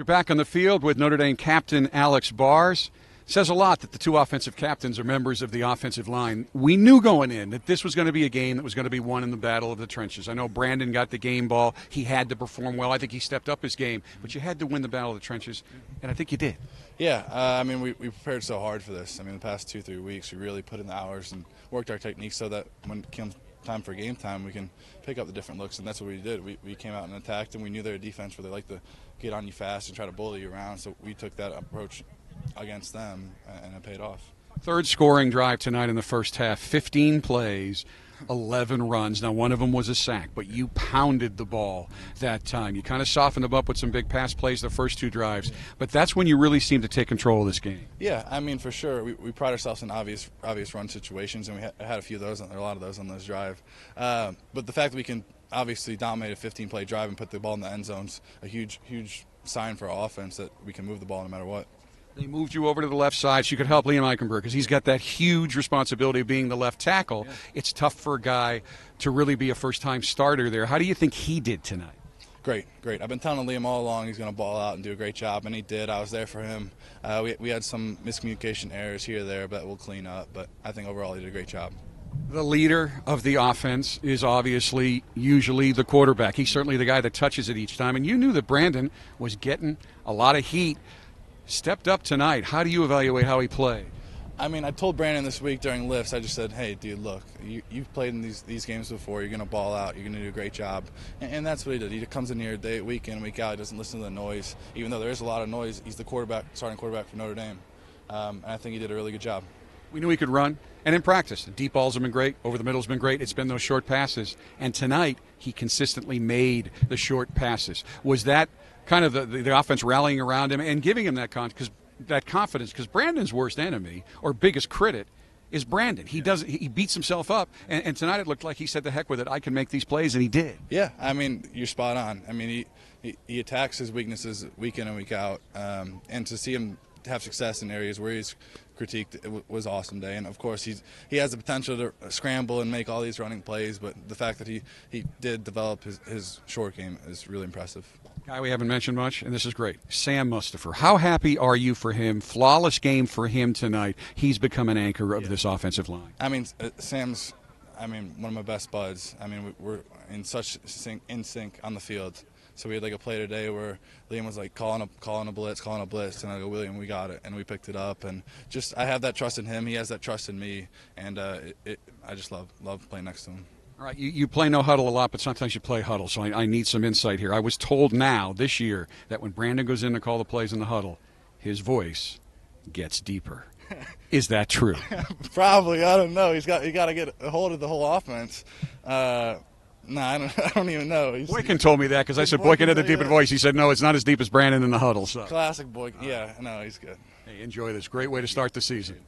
You're back on the field with Notre Dame captain Alex Bars. Says a lot that the two offensive captains are members of the offensive line. We knew going in that this was going to be a game that was going to be won in the battle of the trenches. I know Brandon got the game ball. He had to perform well. I think he stepped up his game. But you had to win the battle of the trenches, and I think you did. Yeah, we prepared so hard for this. The past 2-3 weeks, we really put in the hours and worked our techniques so that when it comes time for game time, we can pick up the different looks, and that's what we did. We came out and attacked, and we knew their defense where they like to get on you fast and try to bully you around, so we took that approach against them, and it paid off. Third scoring drive tonight in the first half, 15 plays, 11 runs. Now, one of them was a sack, but you pounded the ball that time. You kind of softened them up with some big pass plays the first two drives, but that's when you really seemed to take control of this game. Yeah, for sure. We pride ourselves in obvious run situations, and we had a few of those, a lot of those on those drive. But the fact that we can obviously dominate a 15-play drive and put the ball in the end zone's a huge sign for our offense that we can move the ball no matter what. They moved you over to the left side so you could help Liam Eichenberg because he's got that huge responsibility of being the left tackle. Yeah. It's tough for a guy to really be a first-time starter there. How do you think he did tonight? Great. I've been telling Liam all along he's going to ball out and do a great job, and he did. I was there for him. We had some miscommunication errors here or there, but we'll clean up. But I think overall he did a great job. The leader of the offense is obviously usually the quarterback. He's certainly the guy that touches it each time. And you knew that Brandon was getting a lot of heat. Stepped up tonight. How do you evaluate how he played? I told Brandon this week during lifts, I just said, hey, dude, look, you've played in these games before. You're going to ball out. You're going to do a great job. And that's what he did. He comes in here week in, week out. He doesn't listen to the noise. Even though there is a lot of noise, he's the starting quarterback for Notre Dame. And I think he did a really good job. We knew he could run. And in practice, the deep balls have been great. Over the middle has been great. It's been those short passes. And tonight, he consistently made the short passes. Was that kind of the offense rallying around him and giving him that confidence? Because Brandon's worst enemy or biggest critic is Brandon. He beats himself up. And tonight it looked like he said, the heck with it. I can make these plays, and he did. Yeah, you're spot on. He attacks his weaknesses week in and week out. And to see him have success in areas where he's critiqued, it was an awesome day. And of course he has the potential to scramble and make all these running plays, but the fact that he did develop his short game is really impressive. Guy we haven't mentioned much, and this is great, Sam Mustipher. How happy are you for him? Flawless game for him tonight. He's become an anchor of this offensive line. Sam's one of my best buds. We're in such in sync on the field. So we had a play today where Liam was calling a blitz, and I go, William, we got it, and we picked it up. And just I have that trust in him, he has that trust in me, and I just love playing next to him. All right, you play no huddle a lot, but sometimes you play huddle, so I need some insight here. I was told this year, that when Brandon goes in to call the plays in the huddle, his voice gets deeper. Is that true? Probably. I don't know. He's got to get a hold of the whole offense. No, I don't even know. Boykin told me that because I said Boykin had a deeper voice. He said, no, it's not as deep as Brandon in the huddle. So. Classic Boykin. Yeah, no, he's good. Hey, enjoy this. Great way to start the season.